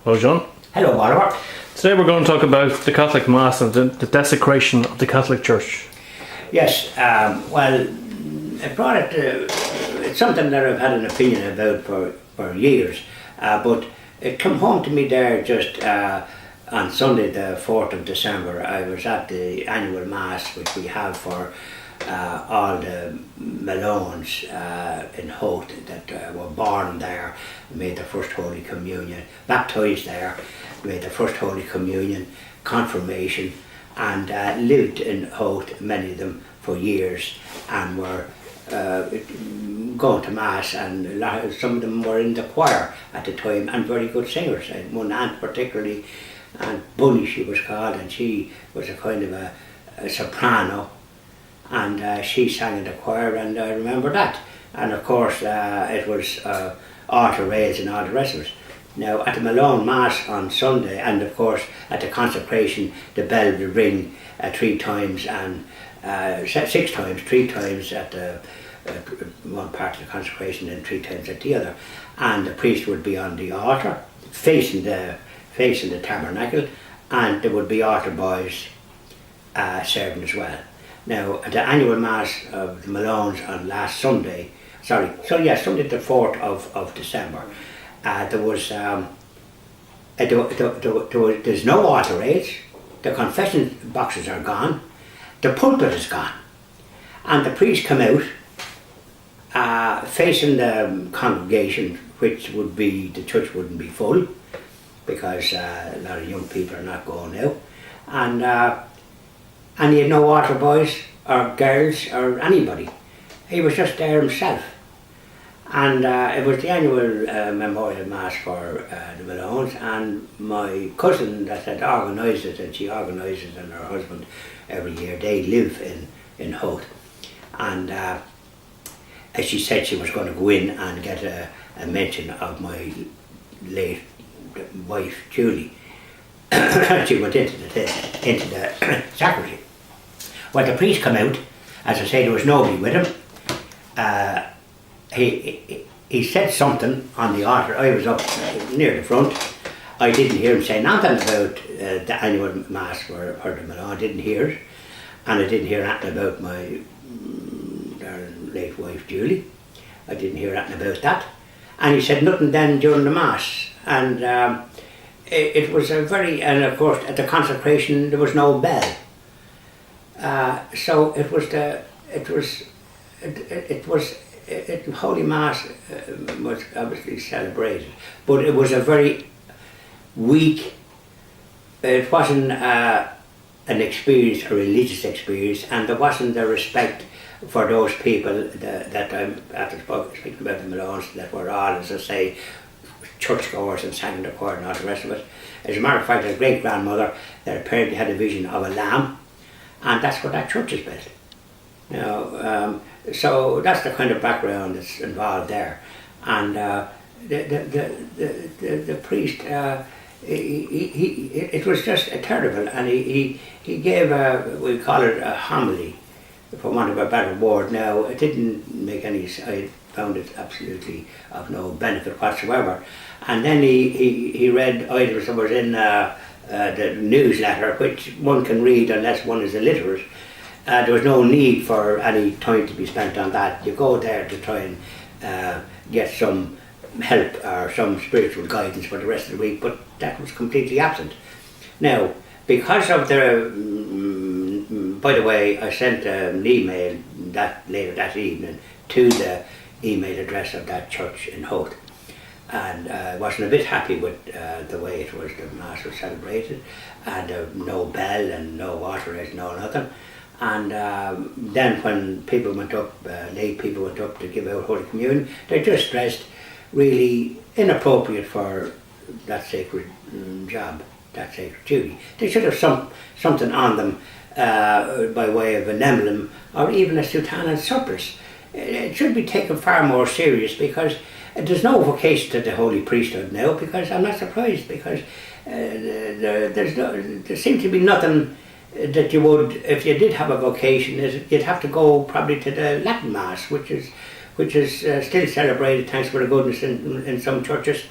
Hello, John. Hello, Oliver. Today we're going to talk about the Catholic Mass and the desecration of the Catholic Church. Yes, well, I brought it. It's something that I've had an opinion about for years, but it came home to me there just on Sunday, the 4th of December. I was at the annual Mass which we have for all the Malones in Howth that were born there, made their first Holy Communion, baptised there, made their first Holy Communion, confirmation, and lived in Howth, many of them, for years, and were going to Mass, and some of them were in the choir at the time, and very good singers. And one aunt particularly, Aunt Bunny she was called, and she was a kind of a soprano, and she sang in the choir, and I remember that. And of course it was altar rails and all the rest of it. Now at the Malone Mass on Sunday, and of course at the consecration, the bell would ring 3 times and 6 times, 3 times at the one part of the consecration and 3 times at the other, and the priest would be on the altar facing the tabernacle, and there would be altar boys serving as well. Now at the annual Mass of the Malones on last Sunday, Sunday the 4th of December, there was there's no altar rails, the confession boxes are gone, the pulpit is gone, and the priest come out facing the congregation, which would be, the church wouldn't be full because a lot of young people are not going now, and he had no altar boys or girls or anybody. He was just there himself. And it was the annual memorial Mass for the Malones, and my cousin that had organised it, and she organised it, and her husband every year, they live in Howth. And as she said, she was going to go in and get a mention of my late wife, Julie. She went into the sacristy. Well, the priest come out, as I say, there was nobody with him. He said something on the altar. I was up near the front. I didn't hear him say nothing about the annual Mass for the Malone. I didn't hear it, and I didn't hear anything about my late wife Julie. I didn't hear anything about that. And he said nothing then during the Mass, and it was a very, and of course at the consecration there was no bell. So it was Holy Mass was obviously celebrated, but it was a very weak, it wasn't an experience, a religious experience, and there wasn't the respect for those people that I'm after speaking about the Malones, that were all, as I say, churchgoers and sang in the choir and all the rest of it. As a matter of fact, a great grandmother that apparently had a vision of a lamb, and that's what that church is built. Now, so that's the kind of background that's involved there, and the priest, it was just terrible, and he gave we call it a homily, for want of a better word. Now it didn't make any. I found it absolutely of no benefit whatsoever. And then he read items that was in the newsletter, which one can read unless one is illiterate. There was no need for any time to be spent on that. You go there to try and get some help or some spiritual guidance for the rest of the week, but that was completely absent. Now, because of by the way, I sent an email later that evening to the email address of that church in Howth, and I wasn't a bit happy with the way it was, the Mass was celebrated, and no bell and no water rails, no nothing. And then when people went up, lay people went up to give out Holy Communion, they just dressed really inappropriate for that sacred job, that sacred duty. They should have something on them by way of an emblem, or even a soutane and surplice. It should be taken far more serious, because there's no vocation to the holy priesthood now, because I'm not surprised, because there seems to be nothing that you would, if you did have a vocation, you'd have to go probably to the Latin Mass, which is still celebrated, thanks for the goodness, in some churches,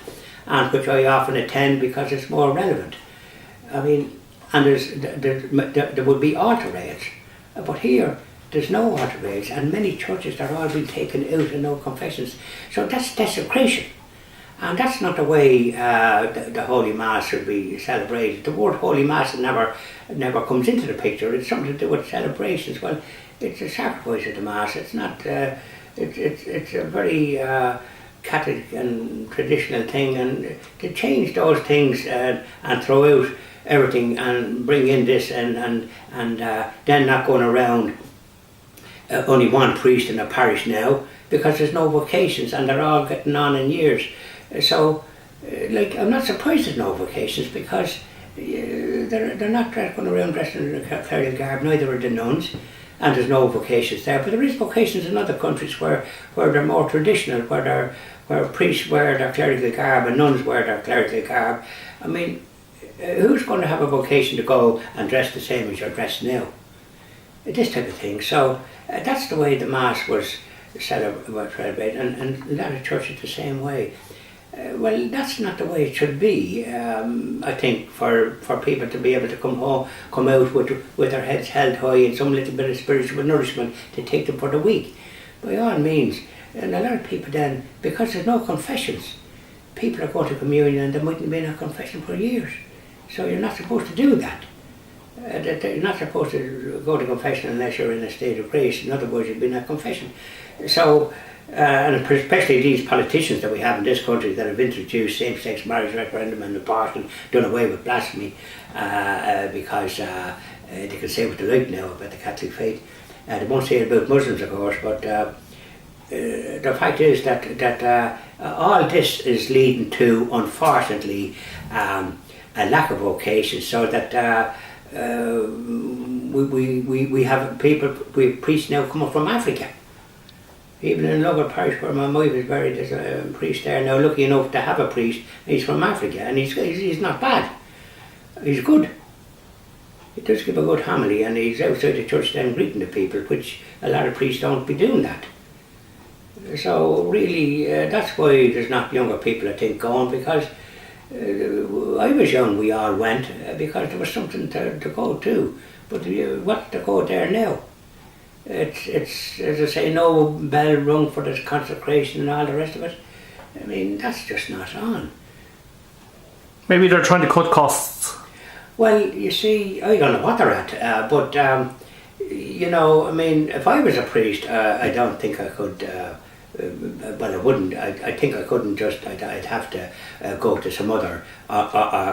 and which I often attend because it's more relevant. I mean, and there would be altar rails, but here there's no altar rails, and many churches they're all being taken out and no confessions. So that's desecration, and that's not the way the Holy Mass should be celebrated. The word Holy Mass never comes into the picture. It's something to do with celebrations. Well, it's a sacrifice of the Mass. It's not. It's a very Catholic and traditional thing, and to change those things and throw out everything and bring in this and then not going around only one priest in a parish now because there's no vocations and they're all getting on in years. So, like, I'm not surprised there's no vocations because they're not going around dressed in a clerical garb, neither are the nuns, and there's no vocations there. But there is vocations in other countries where they're more traditional, where priests wear their clerical garb and nuns wear their clerical garb. I mean, who's going to have a vocation to go and dress the same as you're dressed now? This type of thing. So that's the way the Mass was celebrated, and a lot of churches the same way. Well, that's not the way it should be. I think for people to be able to come out with their heads held high and some little bit of spiritual nourishment to take them for the week, by all means. And a lot of people then, because there's no confessions, people are going to communion and they mightn't be in a confession for years. So you're not supposed to do that. You're not supposed to go to confession unless you're in a state of grace. In other words, you've been at confession. So, and especially these politicians that we have in this country that have introduced same-sex marriage referendum and abortion, done away with blasphemy because they can say what they like now about the Catholic faith. They won't say it about Muslims, of course, but the fact is that all this is leading to, unfortunately, a lack of vocation, so that we have priests now coming from Africa. Even in a local parish where my wife is buried, there's a priest there now lucky enough to have a priest. He's from Africa and he's not bad. He's good. He does give a good homily and he's outside the church then greeting the people, which a lot of priests don't be doing that. So really, that's why there's not younger people, I think, going, because I was young, we all went, because there was something to go to. But what's to go there now? It's, as I say, no bell rung for this consecration and all the rest of it. I mean, that's just not on. Maybe they're trying to cut costs. Well, you see, I don't know what they're at, but you know, I mean, if I was a priest, I don't think I could. Well, I wouldn't. I think I couldn't just. I'd have to go to some other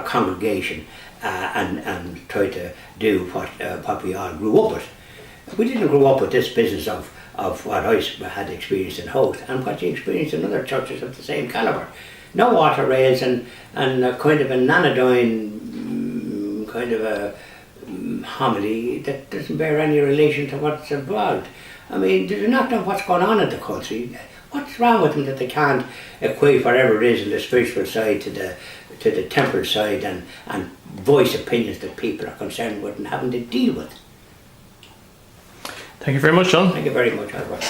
congregation and try to do what we all grew up with. We didn't grow up with this business of what I had experienced in Howth and what you experienced in other churches of the same calibre. No water rails and kind of an anodyne kind of a homily that doesn't bear any relation to what's involved. I mean, they do not know what's going on in the country. What's wrong with them that they can't equate whatever it is in the spiritual side to the temporal side and voice opinions that people are concerned with and having to deal with? Thank you very much, John. Thank you very much, Albert.